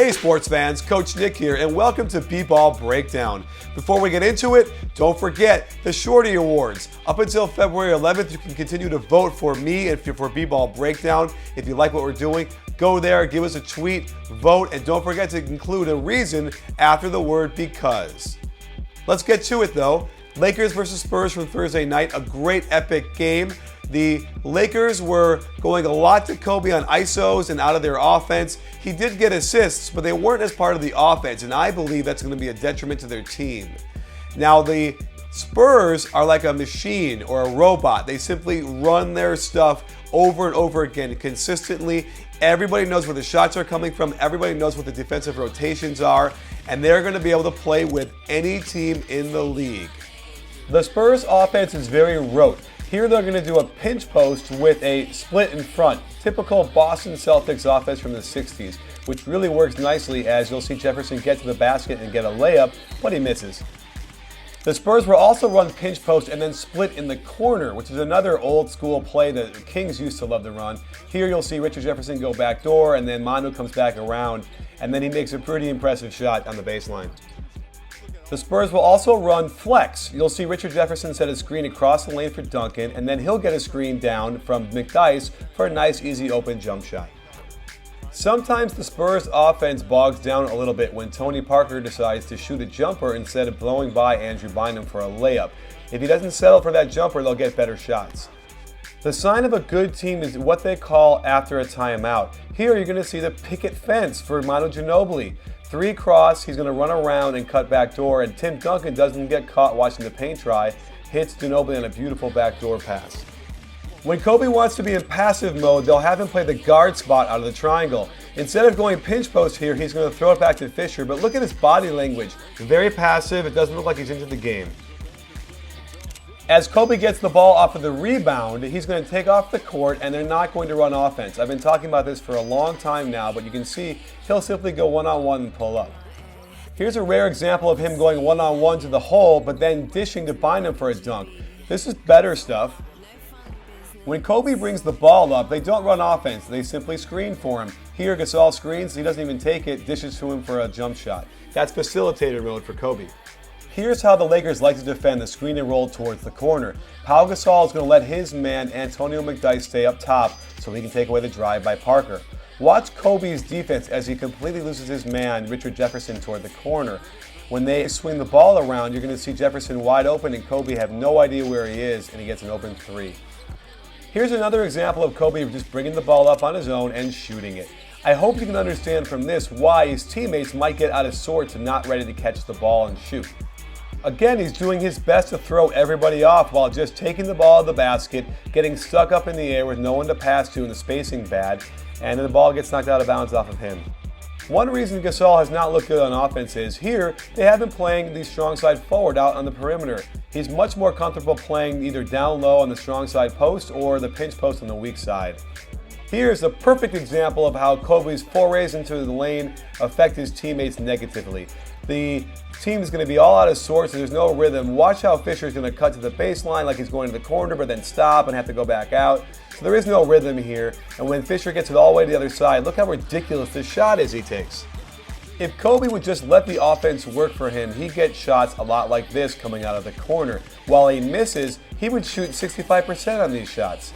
Hey sports fans, Coach Nick here, and welcome to B-Ball Breakdown. Before we get into it, don't forget the Shorty Awards. Up until February 11th, you can continue to vote for me and for B-Ball Breakdown. If you like what we're doing, go there, give us a tweet, vote, and don't forget to include a reason after the word because. Let's get to it though. Lakers versus Spurs from Thursday night, a great epic game. The Lakers were going a lot to Kobe on ISOs and out of their offense. He did get assists, but they weren't as part of the offense, and I believe that's going to be a detriment to their team. Now, the Spurs are like a machine or a robot. They simply run their stuff over and over again consistently. Everybody knows where the shots are coming from. Everybody knows what the defensive rotations are, and they're going to be able to play with any team in the league. The Spurs offense is very rote. Here they're going to do a pinch post with a split in front. Typical Boston Celtics offense from the 60s, which really works nicely as you'll see Jefferson get to the basket and get a layup, but he misses. The Spurs will also run pinch post and then split in the corner, which is another old school play that the Kings used to love to run. Here you'll see Richard Jefferson go back door and then Manu comes back around and then he makes a pretty impressive shot on the baseline. The Spurs will also run flex. You'll see Richard Jefferson set a screen across the lane for Duncan, and then he'll get a screen down from McDyess for a nice, easy, open jump shot. Sometimes the Spurs offense bogs down a little bit when Tony Parker decides to shoot a jumper instead of blowing by Andrew Bynum for a layup. If he doesn't settle for that jumper, they'll get better shots. The sign of a good team is what they call after a timeout. Here you're going to see the picket fence for Manu Ginobili. 3 cross, he's going to run around and cut back door, and Tim Duncan doesn't get caught watching the paint dry, hits Ginobili on a beautiful backdoor pass. When Kobe wants to be in passive mode, they'll have him play the guard spot out of the triangle. Instead of going pinch post here, he's going to throw it back to Fisher, but look at his body language. Very passive, it doesn't look like he's into the game. As Kobe gets the ball off of the rebound, he's going to take off the court and they're not going to run offense. I've been talking about this for a long time now, but you can see he'll simply go one-on-one and pull up. Here's a rare example of him going one-on-one to the hole, but then dishing to Bynum for a dunk. This is better stuff. When Kobe brings the ball up, they don't run offense. They simply screen for him. Here, Gasol screens, he doesn't even take it, dishes to him for a jump shot. That's facilitator mode for Kobe. Here's how the Lakers like to defend the screen and roll towards the corner. Pau Gasol is going to let his man, Antonio McDyess, stay up top so he can take away the drive by Parker. Watch Kobe's defense as he completely loses his man, Richard Jefferson, toward the corner. When they swing the ball around, you're going to see Jefferson wide open and Kobe have no idea where he is, and he gets an open 3. Here's another example of Kobe just bringing the ball up on his own and shooting it. I hope you can understand from this why his teammates might get out of sorts and not ready to catch the ball and shoot. Again, he's doing his best to throw everybody off while just taking the ball to the basket, getting stuck up in the air with no one to pass to and the spacing bad, and then the ball gets knocked out of bounds off of him. One reason Gasol has not looked good on offense is here they have been playing the strong side forward out on the perimeter. He's much more comfortable playing either down low on the strong side post or the pinch post on the weak side. Here's a perfect example of how Kobe's forays into the lane affect his teammates negatively. The team is going to be all out of sorts, and there's no rhythm. Watch how Fisher's going to cut to the baseline like he's going to the corner, but then stop and have to go back out. So there is no rhythm here, and when Fisher gets it all the way to the other side, look how ridiculous this shot is he takes. If Kobe would just let the offense work for him, he'd get shots a lot like this coming out of the corner. While he misses, he would shoot 65% on these shots.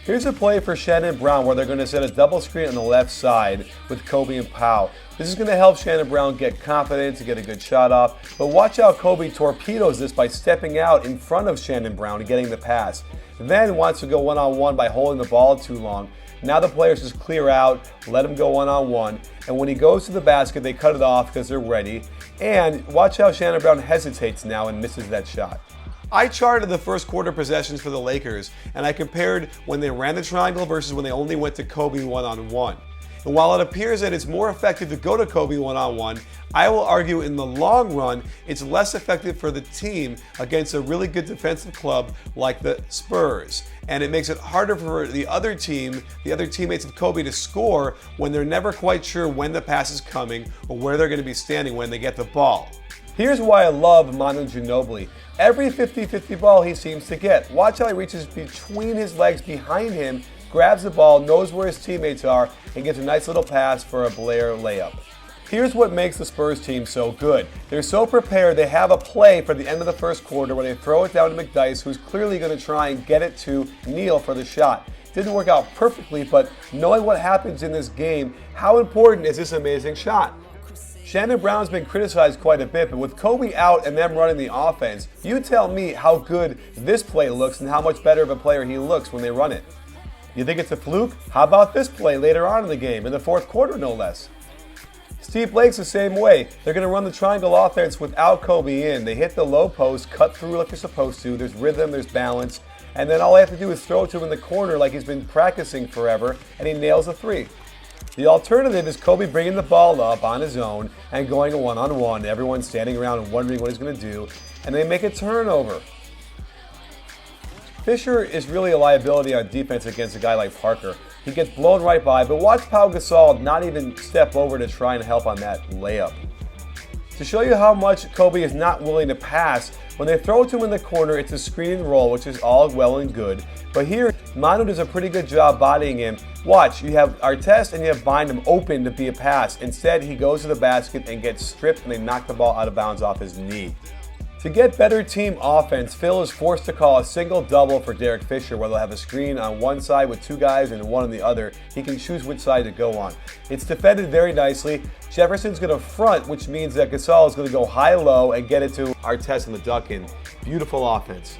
Here's a play for Shannon Brown where they're going to set a double screen on the left side with Kobe and Pau. This is going to help Shannon Brown get confidence to get a good shot off. But watch how Kobe torpedoes this by stepping out in front of Shannon Brown and getting the pass. Then wants to go one-on-one by holding the ball too long. Now the players just clear out, let him go one-on-one. And when he goes to the basket, they cut it off because they're ready. And watch how Shannon Brown hesitates now and misses that shot. I charted the first quarter possessions for the Lakers, and I compared when they ran the triangle versus when they only went to Kobe one-on-one. And while it appears that it's more effective to go to Kobe one-on-one, I will argue in the long run, it's less effective for the team against a really good defensive club like the Spurs. And it makes it harder for the other team, the other teammates of Kobe, to score when they're never quite sure when the pass is coming or where they're going to be standing when they get the ball. Here's why I love Manu Ginobili. Every 50-50 ball he seems to get. Watch how he reaches between his legs behind him, grabs the ball, knows where his teammates are, and gets a nice little pass for a Blair layup. Here's what makes the Spurs team so good. They're so prepared, they have a play for the end of the first quarter where they throw it down to McDyess, who's clearly going to try and get it to Neal for the shot. Didn't work out perfectly, but knowing what happens in this game, how important is this amazing shot? Shannon Brown's been criticized quite a bit, but with Kobe out and them running the offense, you tell me how good this play looks and how much better of a player he looks when they run it. You think it's a fluke? How about this play later on in the game, in the fourth quarter no less? Steve Blake's the same way. They're going to run the triangle offense without Kobe in. They hit the low post, cut through like they're supposed to. There's rhythm, there's balance. And then all they have to do is throw it to him in the corner like he's been practicing forever, and he nails a three. The alternative is Kobe bringing the ball up on his own and going one-on-one. Everyone's standing around and wondering what he's going to do, and they make a turnover. Fisher is really a liability on defense against a guy like Parker. He gets blown right by, but watch Pau Gasol not even step over to try and help on that layup. To show you how much Kobe is not willing to pass, when they throw it to him in the corner, it's a screen and roll, which is all well and good. But here, Manu does a pretty good job bodying him. Watch, you have Artest and you have Bynum open to be a pass. Instead, he goes to the basket and gets stripped, and they knock the ball out of bounds off his knee. To get better team offense, Phil is forced to call a single double for Derek Fisher, where they'll have a screen on one side with two guys and one on the other. He can choose which side to go on. It's defended very nicely. Jefferson's going to front, which means that Gasol is going to go high-low and get it to Artest in the Duncan. Beautiful offense.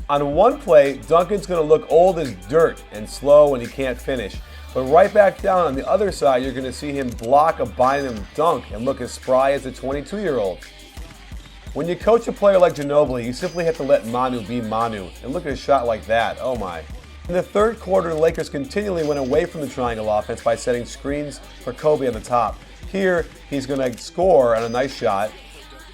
On one play, Duncan's going to look old as dirt and slow and he can't finish. But right back down on the other side, you're going to see him block a Bynum dunk and look as spry as a 22-year-old. When you coach a player like Ginobili, you simply have to let Manu be Manu. And look at a shot like that, oh my. In the third quarter, the Lakers continually went away from the triangle offense by setting screens for Kobe on the top. Here, he's going to score on a nice shot.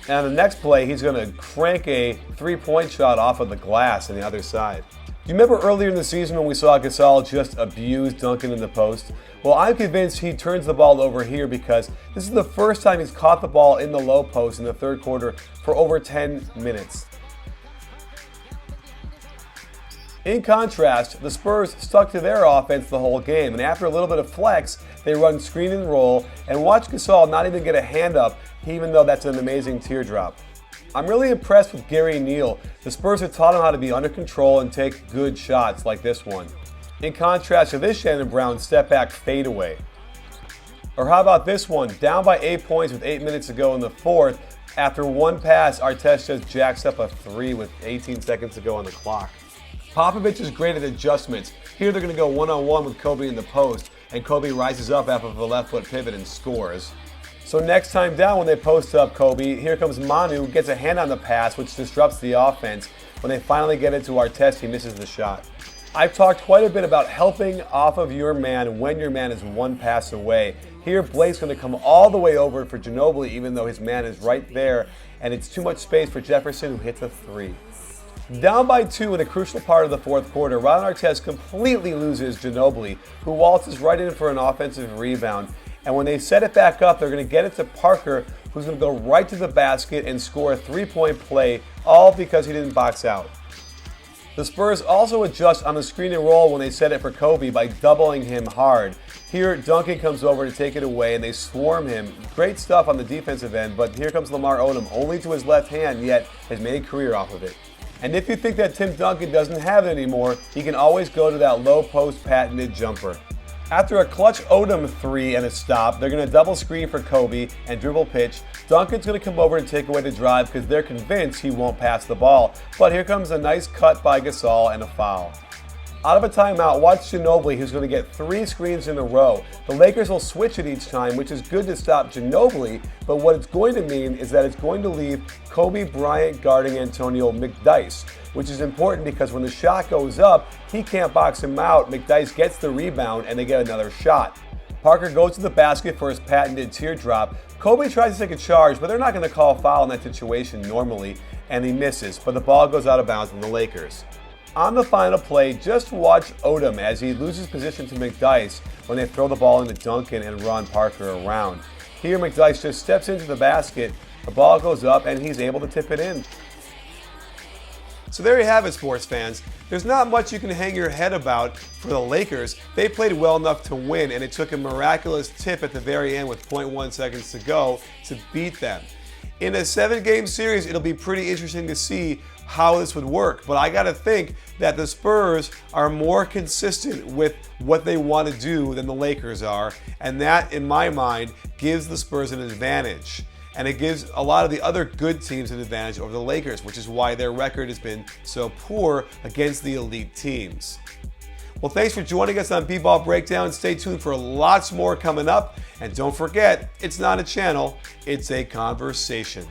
And on the next play, he's going to crank a three-point shot off of the glass on the other side. Do you remember earlier in the season when we saw Gasol just abuse Duncan in the post? Well, I'm convinced he turns the ball over here because this is the first time he's caught the ball in the low post in the third quarter for over 10 minutes. In contrast, the Spurs stuck to their offense the whole game, and after a little bit of flex, they run screen and roll, and watch Gasol not even get a hand up, even though that's an amazing teardrop. I'm really impressed with Gary Neal. The Spurs have taught him how to be under control and take good shots like this one. In contrast to this Shannon Brown step-back fadeaway. Or how about this one? Down by 8 points with 8 minutes to go in the fourth. After one pass, Artest just jacks up a three with 18 seconds to go on the clock. Popovich is great at adjustments. Here they're going to go one-on-one with Kobe in the post, and Kobe rises up after the left foot pivot and scores. So next time down when they post up Kobe, here comes Manu, gets a hand on the pass, which disrupts the offense. When they finally get it to Artest, he misses the shot. I've talked quite a bit about helping off of your man when your man is one pass away. Here, Blake's going to come all the way over for Ginobili, even though his man is right there, and it's too much space for Jefferson, who hits a three. Down by 2 in a crucial part of the fourth quarter, Ron Artest completely loses Ginobili, who waltzes right in for an offensive rebound. And when they set it back up, they're going to get it to Parker, who's going to go right to the basket and score a three-point play, all because he didn't box out. The Spurs also adjust on the screen and roll when they set it for Kobe by doubling him hard. Here, Duncan comes over to take it away, and they swarm him. Great stuff on the defensive end, but here comes Lamar Odom, only to his left hand, yet has made a career off of it. And if you think that Tim Duncan doesn't have it anymore, he can always go to that low post patented jumper. After a clutch Odom three and a stop, they're going to double screen for Kobe and dribble pitch. Duncan's going to come over and take away the drive because they're convinced he won't pass the ball. But here comes a nice cut by Gasol and a foul. Out of a timeout, watch Ginobili, who's going to get 3 screens in a row. The Lakers will switch it each time, which is good to stop Ginobili, but what it's going to mean is that it's going to leave Kobe Bryant guarding Antonio McDyess, which is important because when the shot goes up, he can't box him out. McDyess gets the rebound, and they get another shot. Parker goes to the basket for his patented teardrop. Kobe tries to take a charge, but they're not going to call a foul in that situation normally, and he misses, but the ball goes out of bounds on the Lakers. On the final play, just watch Odom as he loses position to McDyess when they throw the ball into Duncan and run Parker around. Here, McDyess just steps into the basket, the ball goes up, and he's able to tip it in. So there you have it, sports fans. There's not much you can hang your head about for the Lakers. They played well enough to win, and it took a miraculous tip at the very end with 0.1 seconds to go to beat them. In a 7-game series, it'll be pretty interesting to see how this would work. But I got to think that the Spurs are more consistent with what they want to do than the Lakers are. And that, in my mind, gives the Spurs an advantage. And it gives a lot of the other good teams an advantage over the Lakers, which is why their record has been so poor against the elite teams. Well, thanks for joining us on B-Ball Breakdown. Stay tuned for lots more coming up. And don't forget, it's not a channel, it's a conversation.